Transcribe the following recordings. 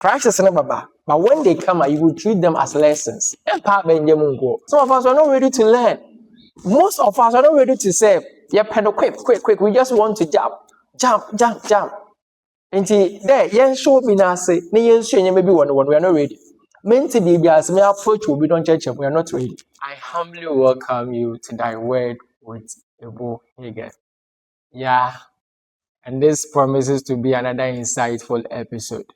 Crisis never baba. But when they come, you will treat them as lessons. Some of us are not ready to learn. Most of us are not ready to say, yeah, pedal quick. We just want to jump. And there, yen show me now say, yen show you maybe one we are not ready. Meant to be as me approach will be don't church we are not ready. I humbly welcome you to thy word with Ebo Hagan. Yeah, and this promises to be another insightful episode.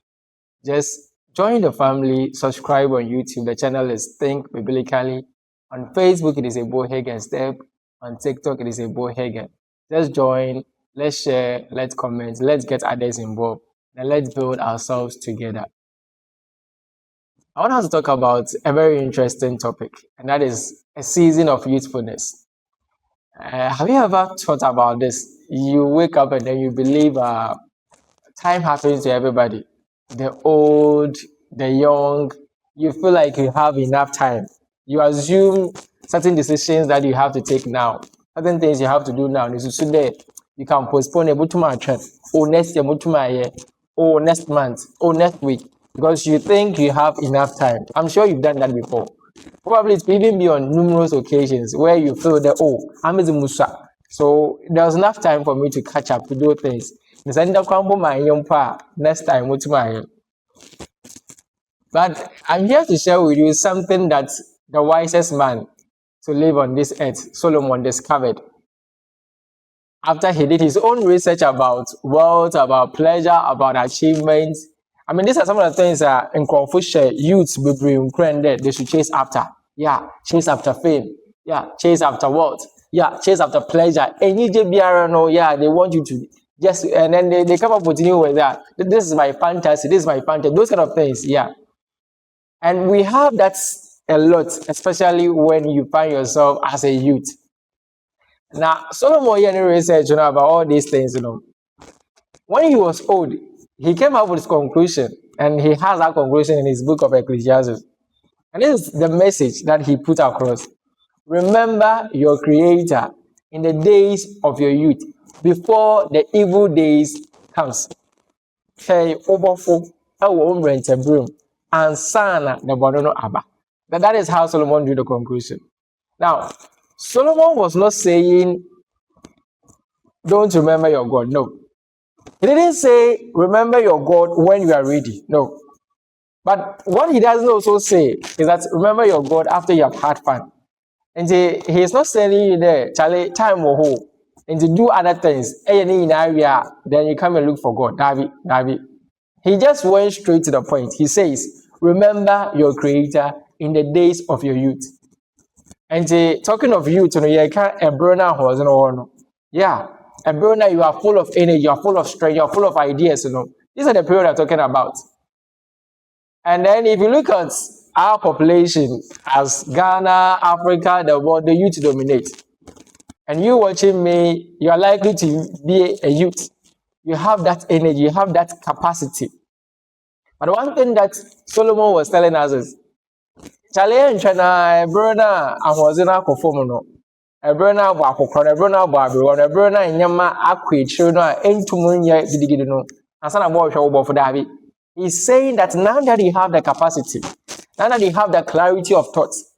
Just join the family, subscribe on YouTube. The channel is Think Biblically. On Facebook, it is Ebo Hagan Step. On TikTok, it is Ebo Hagan. Just join, let's share, let's comment, let's get others involved, and let's build ourselves together. I want us to talk about a very interesting topic, and that is a season of youthfulness. Have you ever thought about this? You wake up and then you believe time happens to everybody. The old, the young, you feel like you have enough time. You assume certain decisions that you have to take now, certain things you have to do now. You can postpone it to my trend, or next year, to my year, or next month, or next week, because you think you have enough time. I'm sure you've done that before. Probably it's even be on numerous occasions where you feel that, I'm a Musa. So there's enough time for me to catch up to do things. Next time, but I'm here to share with you something that the wisest man to live on this earth, Solomon, discovered after he did his own research about wealth, about pleasure, about achievements. I mean, these are some of the things that in Confucius, youths they should chase after. Yeah, chase after fame. Yeah, chase after wealth. Yeah, chase after pleasure. And yeah, they want you to just, and then they come up with you with that. This is my fantasy. This is my fantasy. Those kind of things. Yeah. And we have that a lot, especially when you find yourself as a youth. Now, Solomon had research about all these things, When he was old, he came up with his conclusion, and he has that conclusion in his book of Ecclesiastes. And this is the message that he put across. Remember your Creator in the days of your youth, before the evil days comes. Hey, overflow, and sana the bonono abba. That is how Solomon drew the conclusion. Now, Solomon was not saying, don't remember your God. No. He didn't say, remember your God when you are ready. No. But what he doesn't also say is that remember your God after you have had fun. And he is not telling you there, Charlie, time will hold. And to do other things. Then you come and look for God. David. He just went straight to the point. He says, remember your Creator in the days of your youth. And talking of youth, you can't a burner horse, yeah, a burner, you are full of energy, you are full of strength, you are full of ideas, These are the period I'm talking about. And then if you look at our population as Ghana, Africa, the world, the youth dominate. And you watching me, you are likely to be a youth. You have that energy, you have that capacity. But one thing that Solomon was telling us is, Charlie and China, Bruna, I was in our performance. A Bruna, a Bruna, Barbara, a Bruna, and Yama, Aqui, China, and to Munya, and some more show for David. He's saying that now that you have the capacity, now that you have the clarity of thoughts,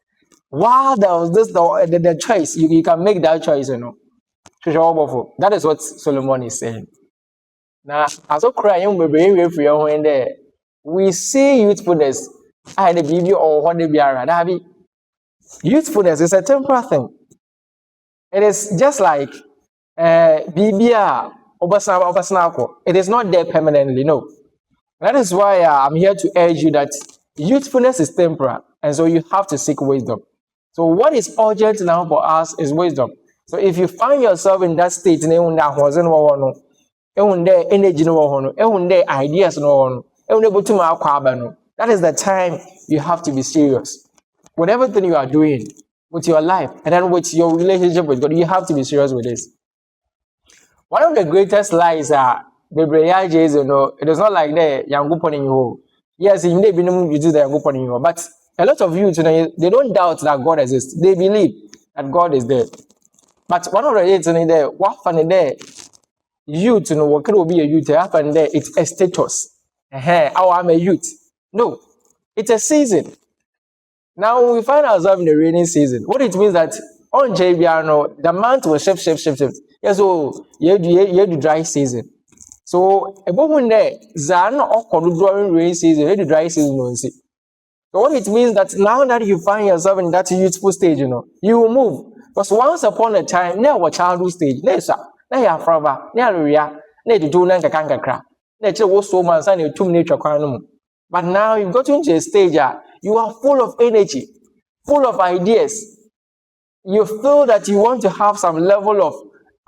while there was this the choice, you can make that choice, That is what Solomon is saying. Now, as a crying, we see youthfulness. I had a baby or what they be. Youthfulness is a temporal thing. It is just like BBR. It is not there permanently, no. That is why I'm here to urge you that youthfulness is temporal, and so you have to seek wisdom. So what is urgent now for us is wisdom. So if you find yourself in that state, energy, ideas, that is the time you have to be serious. With everything you are doing, with your life, and then with your relationship with God, you have to be serious with this. One of the greatest lies are it is not like that young. Yes, you may be the but a lot of you today, they don't doubt that God exists. They believe that God is there. But one of the things in there, what funny there, youth, what could be a youth happen there, it's a status. Oh, I'm a youth. No, it's a season. Now we find ourselves in the rainy season. What it means that on JBR, the month will shift. Yes, so you have the dry season. So about when there, Zan or during rainy season, you have the dry season. So what it means that now that you find yourself in that youthful stage, you will move. Because once upon a time, now what childhood stage, now you are forever, now you are, now you do nanka kankakra, now you was so much and you two nature kwanum. But now you've got into a stage, you are full of energy, full of ideas. You feel that you want to have some level of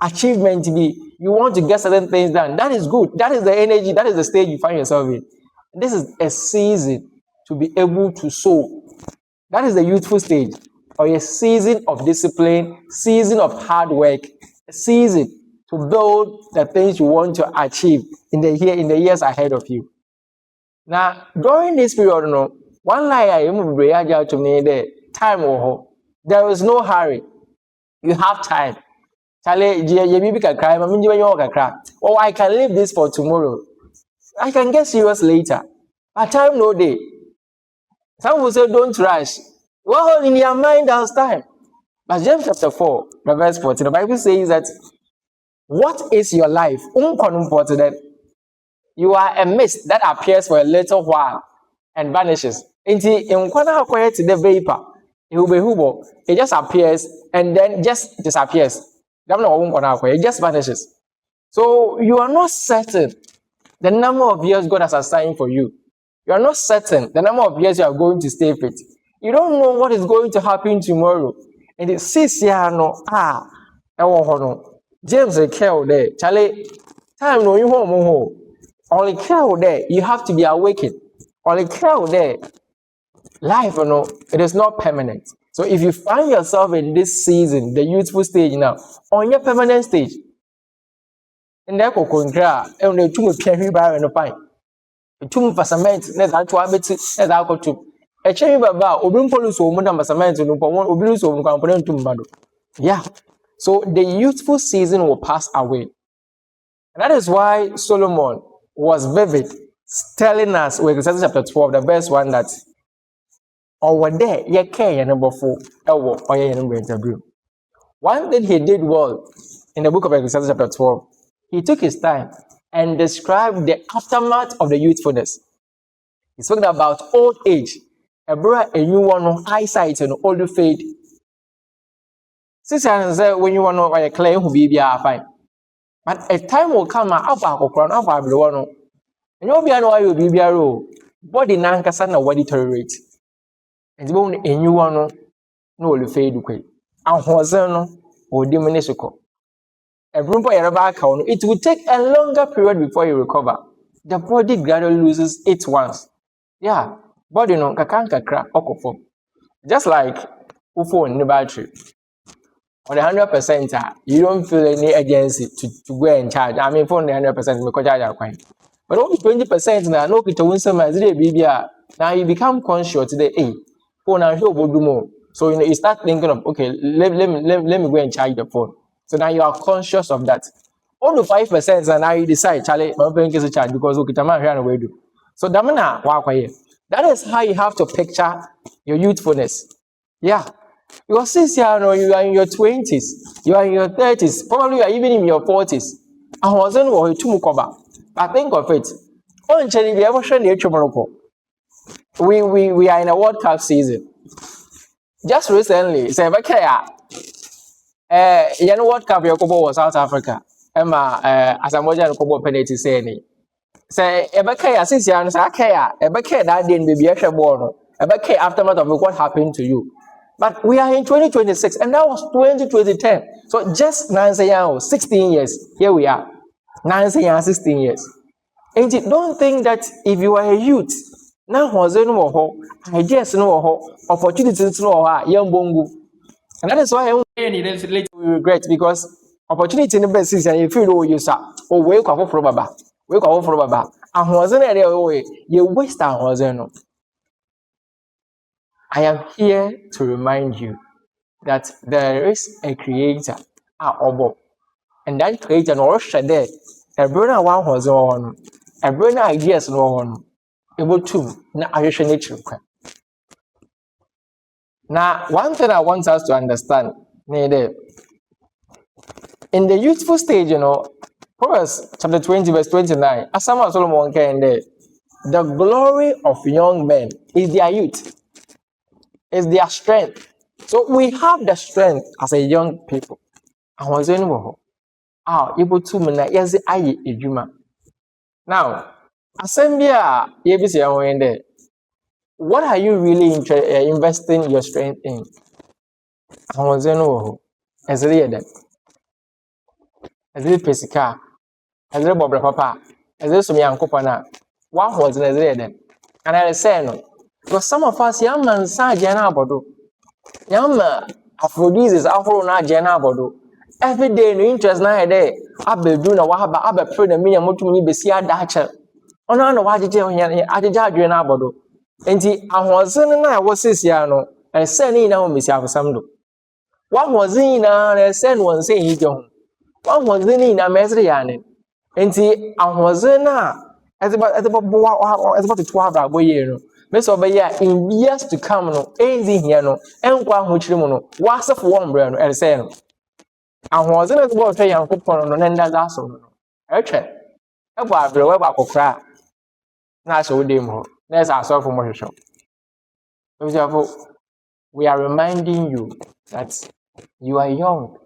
achievement, you want to get certain things done. That is good. That is the energy, that is the stage you find yourself in. This is a season to be able to sow. That is the youthful stage, or a season of discipline, season of hard work, a season to build the things you want to achieve in the years ahead of you. Now, during this period, one lie I am to me the time there is no hurry. You have time. Oh, I can leave this for tomorrow. I can get serious later. But time no day. Some will say don't rush. Well, in your mind, there's time. But James chapter 4, the verse 14, the Bible says that what is your life? You are a mist that appears for a little while and vanishes. In the vapor, it just appears and then just disappears. It just vanishes. So you are not certain the number of years God has assigned for you. You are not certain the number of years you are going to stay fit. You don't know what is going to happen tomorrow. And it says here, James Kell there, Charlie, time no you home. Only Kell there, you have to be awakened. Only Kell there, life, it is not permanent. So if you find yourself in this season, the youthful stage now, on your permanent stage, in the cocoa, and the two carry by and a pine. Two for cement, that's how I got to. A cherry baba, Obin Polus, woman, and cement, and Obinus, or component to Mado. Yeah. So the youthful season will pass away. And that is why Solomon was vivid, telling us, in Ecclesiastes chapter 12, the verse 1, that over there, ye care number 4, or ye number interview. One thing he did well in the book of Ecclesiastes chapter 12, he took his time and described the aftermath of the youthfulness. He spoke about old age, a new one, eyesight, and old fade. Sister said, when you want to buy a claim, who be fine. But a time will come up below, and you'll be an be a body nankasa na what deteriorate. And the one a new one no fade. And was or diminish. It will take a longer period before you recover. The body gradually loses its once. Yeah, body no kakanka crack okofo. Just like phone in the battery. On the 100%, you don't feel any urgency to go and charge. I mean, phone the 100% because charge coin. But only 20% now, no kita win some as the now you become conscious today. Hey, phone and show more. So you start thinking of okay, let me go and charge the phone. So now you are conscious of that. All the 5% and now you decide, Charlie, my phone is a charge because okay, away do. So that is how you have to picture your youthfulness. Yeah. Because since you are in your 20s, you are in your 30s, probably you are even in your 40s. I wasn't worried to cover. But think of it. We are in a World Cup season. Just recently, say, World Cup was South Africa. Emma, as I'm watching the penalty saying, say, since you are in that didn't be a born. Aftermath of what happened to you. But we are in 2026, and that was 2010. So just 16 years, here we are. 16 years. And don't think that if you are a youth, now was no ideas no opportunities no young bongo. And that is why later we regret because opportunity in the best season you feel you sir or wake up for baba. Wake up for baba. And wasn't way you waste our wasn't. I am here to remind you that there is a creator, and that creator no shade there. A brother one was on. a brain ideas no one able to na ahwehwe nature kwa. Now, one thing I want us to understand, in the youthful stage, Proverbs chapter 20, verse 29, as someone Solomon can the glory of young men is their youth, is their strength. So we have the strength as a young people. I was in able to me yes aye edwuma. Now, assembia yebisi what are you really investing your strength in? I was in as a Ezre pesika, ezre bobra papa, ezre sumi yankopana. What was in ezre then? And I say no. Because some of us young man sa jena abodo. Young man aphrodisiacs afro na jena abodo. Every day no interest na day. Abedu na wahaba abepre na minya motumi besi adache. Ono na wajeje ajeje adwe na abodo. Enti ahozen na wosisia no, ese ni na ho mesi afosam do. What was in na ese no won say hijo. One was in a mesri yani. And see, I was in as about to 12 hours. Miss Obaya in years to come, no, ain't here no, and one which no, was of one brand and say no. I was in as well say young coupon on and that's all. Okay. About the web apple cry. Not so demo. That's our soft promotion. We are reminding you that you are young.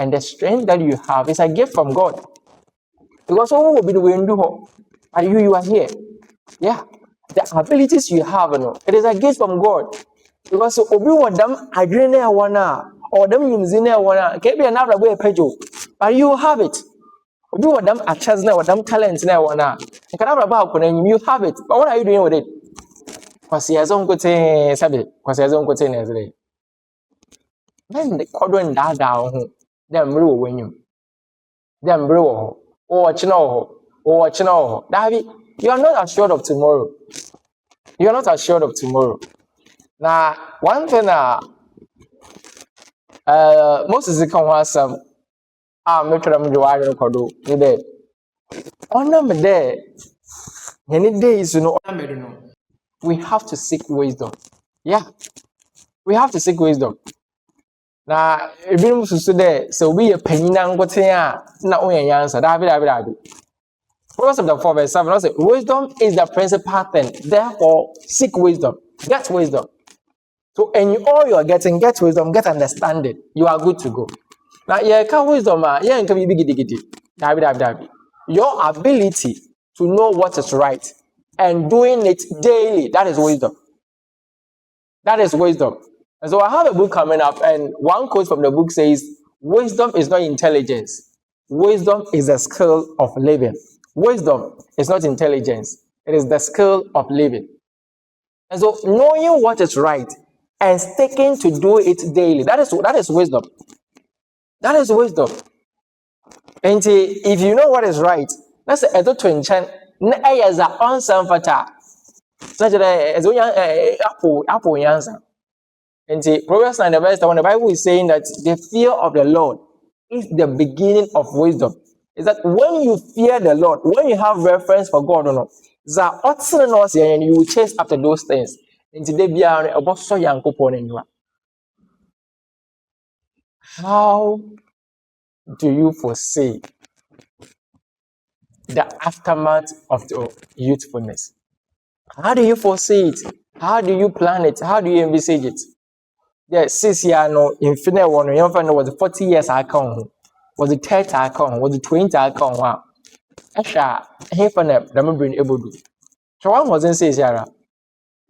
And the strength that you have is a gift from God. Because all will be the way you do, and you are here. Yeah. The abilities you have, it is a gift from God. Because obi wa them adrene wana or them yumzine wana can be another way pejo. But you have it. Obi wa them achas na or them talents na wana. You can have about you have it. But what are you doing with it? Because he has own good thing, sabi. Because he has own good thing as well. Then the cordon down. Them real when you them real or chino David, you are not assured of tomorrow. You are not assured of tomorrow. Now, one thing most is the come some make them do I do today. On them there, any days we have to seek wisdom. Yeah, we have to seek wisdom. Now, if you to there, so we a penny now got here, not only answer. David. Proverbs chapter 4, verse 7 also, wisdom is the principal thing. Therefore, seek wisdom. Get wisdom. So, in all you are getting, get wisdom, get understanding. You are good to go. Now, yeah, can wisdom, yeah, can be big. Your ability to know what is right and doing it daily, that is wisdom. That is wisdom. And so I have a book coming up, and one quote from the book says, wisdom is not intelligence. Wisdom is a skill of living. Wisdom is not intelligence. It is the skill of living. And so knowing what is right and sticking to do it daily, that is wisdom. That is wisdom. And if you know what is right, that's a to enchant. As a answer for that. Such as apple answer. And Proverbs 9, verse 1, the Bible is saying that the fear of the Lord is the beginning of wisdom. Is that when you fear the Lord, when you have reference for God or not, and you will chase after those things. And today, how do you foresee the aftermath of the youthfulness? How do you foresee it? How do you plan it? How do you envisage it? Yes, 6 years no infinite one. You know, was 40 years I come. Was it 30 I come? Was it 20 I come? Wow. Asha, he for them. Remember able to. So one wasn't 6 years.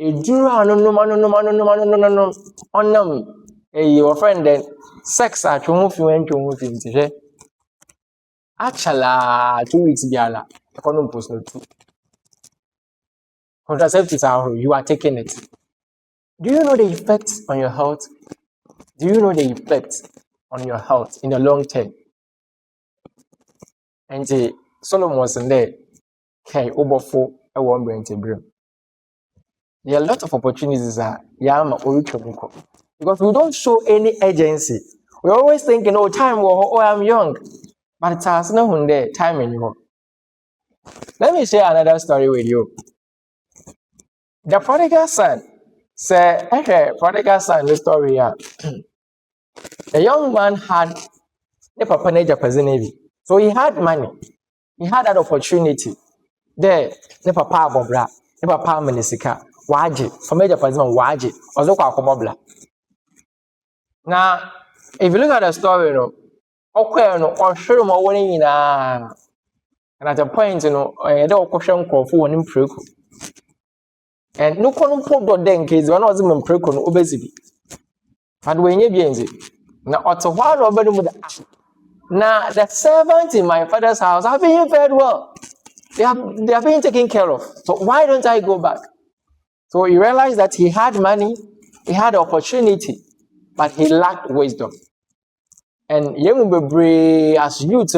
A jura no. On them. Your friend then sex at home if you went to move into. Actually, 2 weeks biala. Economic post no two. Contraceptives are you are taking it. Do you know the effects on your health? Do you know the effects on your health in the long term? And Solomon was in there. Okay, over 4 I won't bring to bring. There are a lot of opportunities that because we don't show any urgency. We're always thinking, oh, time, oh, I'm young. But it has no time anymore. Let me share another story with you. The prodigal son said, okay, prodigal son, the story here. The young man had a papa na Japazinevi. So he had money. He had that opportunity. There, the papa bobra, the papa menisika, waji, from major Japaziman waji, also kwakobobla. Now, if you look at the story, okay, no, or sure more winning and at a point, I don't question for an improve. And no one put then case one was in precon obesity. And when you be now, what's a while over the now the servants in my father's house have been fed well. They are being taken care of. So why don't I go back? So he realized that he had money, he had opportunity, but he lacked wisdom. And as youth,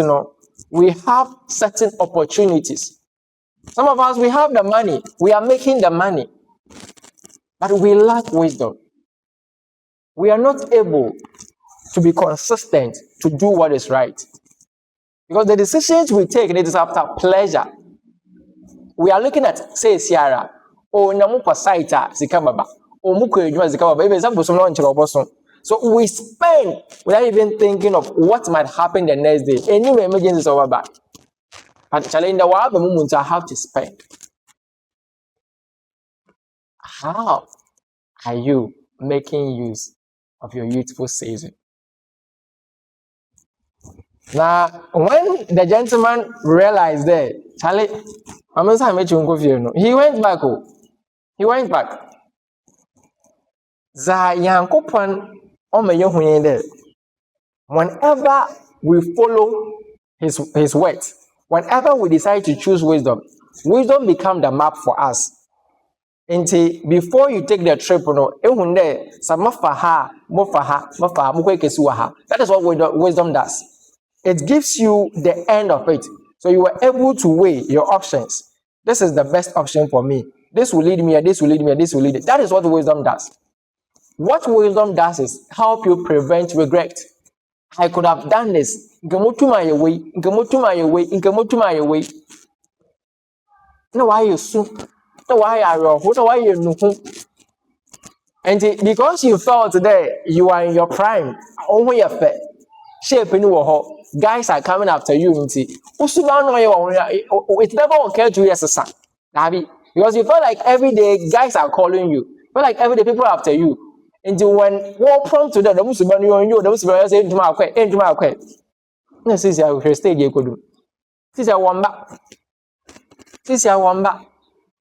we have certain opportunities. Some of us, we have the money, we are making the money, but we lack wisdom. We are not able to be consistent to do what is right. Because the decisions we take, it is after pleasure. We are looking at, say, Sierra, or Namupa Saita, Zikababa, or Muku, Zikababa, so we spend without even thinking of what might happen the next day. Any emergency is over back. And challenge the world, the moment I have to spend. How are you making use of your youthful season? Now, when the gentleman realized that, Charlie, he went back. He went back. Whenever we follow his words, whenever we decide to choose wisdom, wisdom becomes the map for us. Until before you take the trip, that is what wisdom does. It gives you the end of it. So you are able to weigh your options. This is the best option for me. This will lead me, and this will lead me, and this will lead me. That is what wisdom does. What wisdom does is help you prevent regret. I could have done this. No, why you soon? No, why are you? No, why you know? And because you felt today you are in your prime, only a fair shape in your guys are coming after you. It never occurred to you as a son, because you felt like every day guys are calling you. You felt like every day people are after you. And when war prompt to the Muslim, you the Muslim say into my quay, into my quay. No, since I will stay here, could do. Since I want back. Since I want back.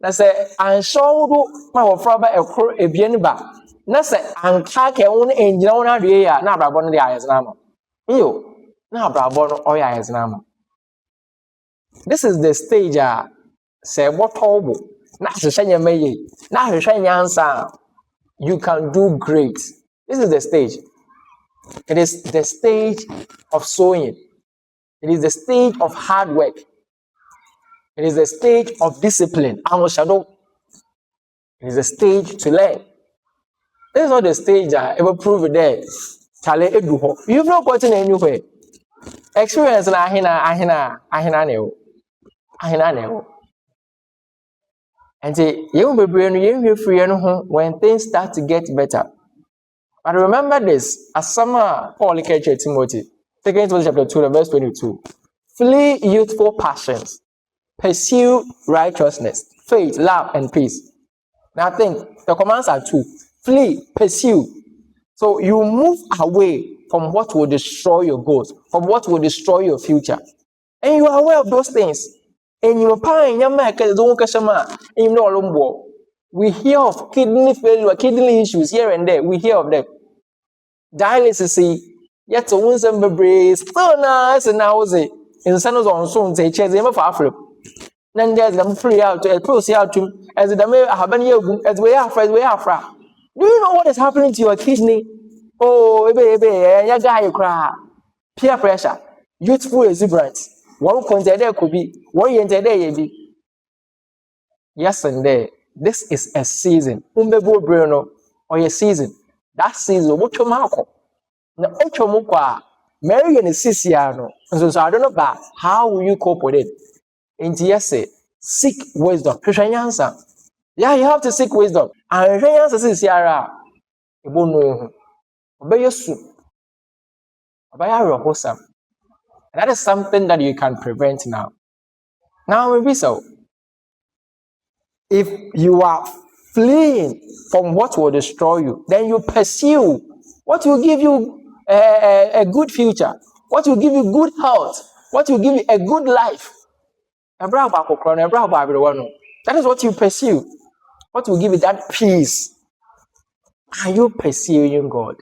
Na say an show ma wo fra ba ekro ebien ba na say an ka ke won enjina won adwe ya na abrabo no de ayes na ma iyo na abrabo no oya ayes na ma. This is the stage say botobo na hwehwe nyamaye na hwehwe nyansa, you can do great. This is the stage. It is the stage of sowing. It is the stage of hard work. It is the stage of discipline. It is a stage to learn. This is not the stage ever prove it there. You've not gotten anywhere. Experience na ahina ne. And say you will be free when things start to get better. But remember this, as summer Paul Timothy, 2 Timothy chapter 2, verse 22. Flee youthful passions. Pursue righteousness, faith, love, and peace. Now think, the commands are two. Flee, pursue. So you move away from what will destroy your goals, from what will destroy your future. And you are aware of those things. And you we hear of kidney failure, kidney issues here and there. We hear of them. Dialysis, yet to win some babies. So nice and now say, in the Sanos on soon, say, chase them for Africa. Then there's them free out to a process out to as the may have any as we are friends, we are fra. Do you know what is happening to your kidney? Oh, baby, your guy, you cry. Peer pressure, youthful exuberance. One content there could be one year day. Yes, and there. This is a season. Umbebo Bruno or a season. That season, what your marco. Now, Mary and Siciano. So I don't know about how will you cope with it. Into yes, seek wisdom. Yeah, you have to seek wisdom. And answer is Yara. You won't know. Obey your soup. Obey your wholesome. And that is something that you can prevent now. Now, maybe so. If you are fleeing from what will destroy you, then you pursue what will give you a good future, what will give you good health, what will give you a good life. That is what you pursue. What will give you that peace? Are you pursuing God?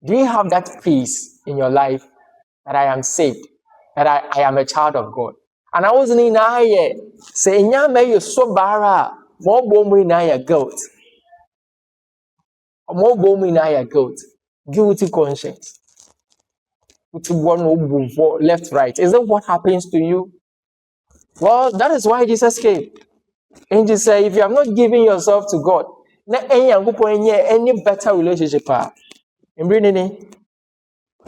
Do you have that peace in your life that I am saved, that I am a child of God? And I wasn't in I say, may you so bara, more boom in guilt. More boom in guilt. Guilty conscience. Left, right. Is that what happens to you? Well, that is why Jesus came. And he said, if you have not given yourself to God, any better relationship.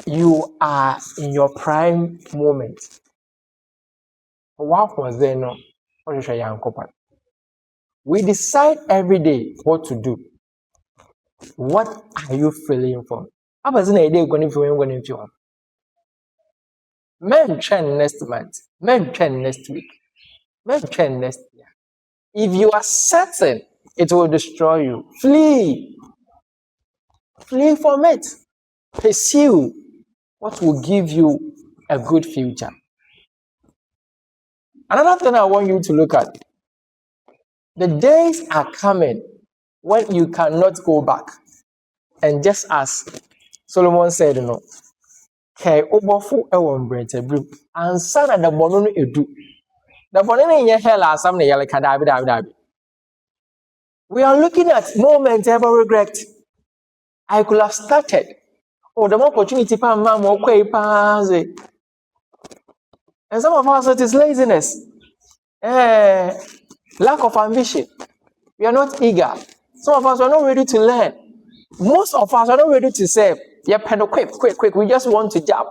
You are in your prime moment. What was there? No, we decide every day what to do. What are you feeling from? How was it a day going to feel? Men trend next month, men trend next week, men trend next year. If you are certain it will destroy you, flee. Flee from it. Pursue what will give you a good future. Another thing I want you to look at, the days are coming when you cannot go back. And just as Solomon said, Kay obofu ewon brete bru ansa na the bono no edu. The bono no nye hell asam na yele ka dabi. We are looking at moments ever regret. I could have started. Oh, the opportunity pa ma mo kwai pa. And some of us, it is laziness. Lack of ambition. We are not eager. Some of us are not ready to learn. Most of us are not ready to serve. Yeah, pedal quick. We just want to jump.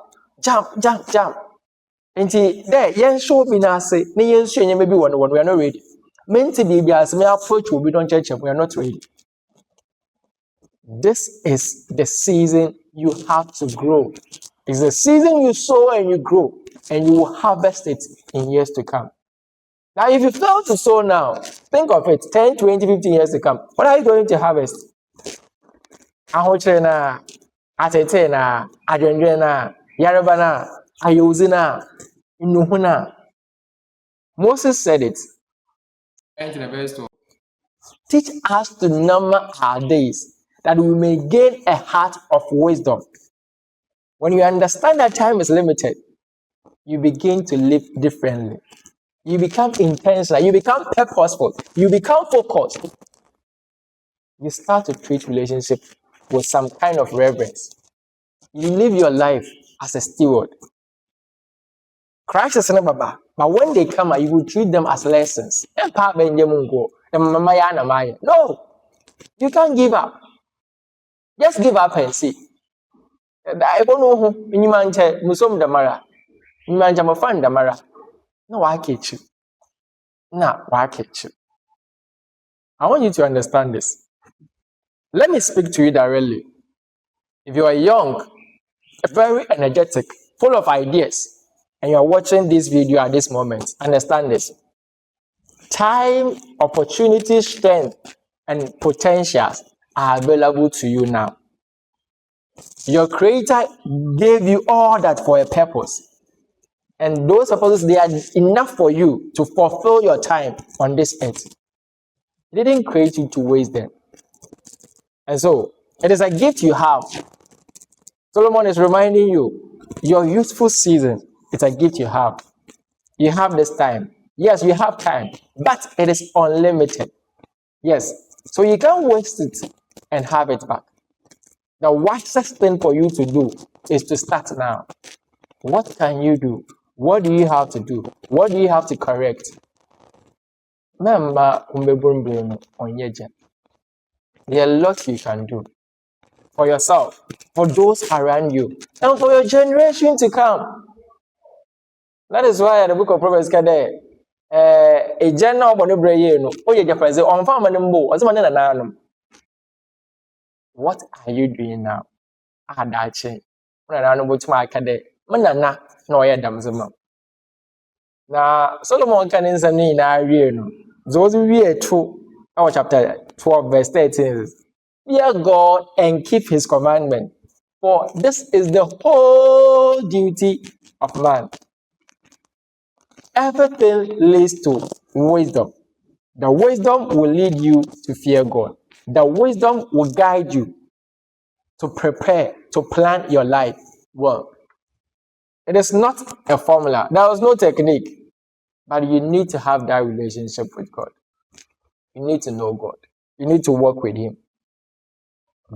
And there, yen show me now say, yen show you maybe one, we are not ready. Meant to be as my approach will be done church, we are not ready. This is the season you have to grow. It's the season you sow and you grow, and you will harvest it in years to come. Now, if you fail to sow now, think of it 10, 20, 15 years to come. What are you going to harvest? Ahochena, Atetena, Adrendrena, Yarabana, Ayuzina, Inuhuna. Moses said it. Teach us to number our days, that we may gain a heart of wisdom. When you understand that time is limited, you begin to live differently. You become intentional. You become purposeful. You become focused. You start to treat relationship with some kind of reverence. You live your life as a steward. Crisis is never, but when they come, you will treat them as lessons. No, you can't give up. Just give up and see. I don't know who you manage Musom Damara. You manage my friend Damara. No, I catch you. No, I catch you. I want you to understand this. Let me speak to you directly. If you are young, very energetic, full of ideas, and you are watching this video at this moment, understand this. Time, opportunity, strength, and potentials are available to you now. Your Creator gave you all that for a purpose. And those purposes, they are enough for you to fulfill your time on this earth. He didn't create you to waste them. And so, it is a gift you have. Solomon is reminding you, your youthful season, it's a gift you have. You have this time. Yes, you have time, but it is unlimited. Yes, so you can't waste it and have it back. The wisest thing for you to do is to start now. What can you do? What do you have to do? What do you have to correct? There are a lot you can do for yourself, for those around you, and for your generation to come. That is why the book of Proverbs said a general bonobre no o ye jafraze on fa manimbo o se man na nanum. What are you doing now? Adache. Na nanum bo tuma aka de manana na o ye dam zema. Na Solomon kan nsam ni na awie no. Those wie to our chapter 12 verse 13 is, fear God and keep his commandment, for this is the whole duty of man. Everything leads to wisdom. The wisdom will lead you to fear God. The wisdom will guide you to prepare, to plan your life well. It is not a formula. There is no technique. But you need to have that relationship with God. You need to know God. You need to work with him.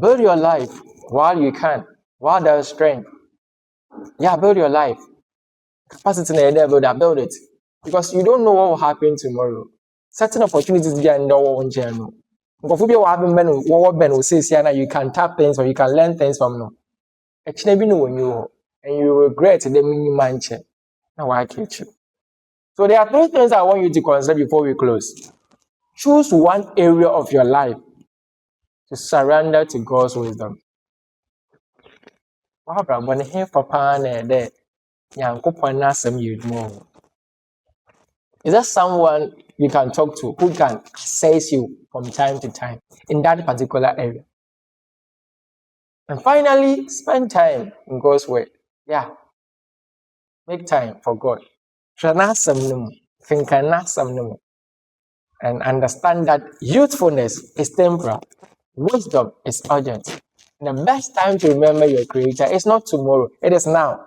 Build your life while you can, while there is strength. Yeah, build your life. Capacity in the build that, build it. Because you don't know what will happen tomorrow. Certain opportunities there no one channel. You can tap things or you can learn things from no. Actually, and you regret the mini manche. Now I catch you. So there are 3 things I want you to consider before we close. Choose one area of your life to surrender to God's wisdom. Is there someone you can talk to who can assess you from time to time in that particular area? And finally, spend time in God's word. Yeah. Make time for God. And understand that youthfulness is temporal. Wisdom is urgent. And the best time to remember your Creator is not tomorrow. It is now.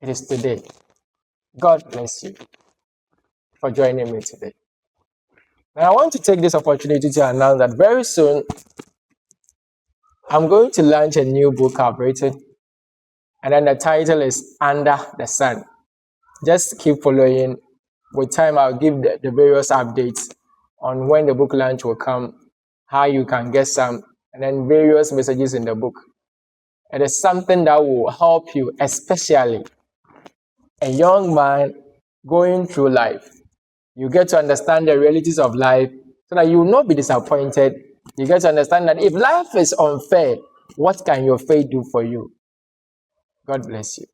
It is today. God bless you for joining me today. Now, I want to take this opportunity to announce that very soon, I'm going to launch a new book I've written. And then the title is Under the Sun. Just keep following. With time, I'll give the various updates on when the book launch will come, how you can get some, and then various messages in the book. It is something that will help you, especially a young man going through life. You get to understand the realities of life so that you will not be disappointed. You get to understand that if life is unfair, what can your faith do for you? God bless you.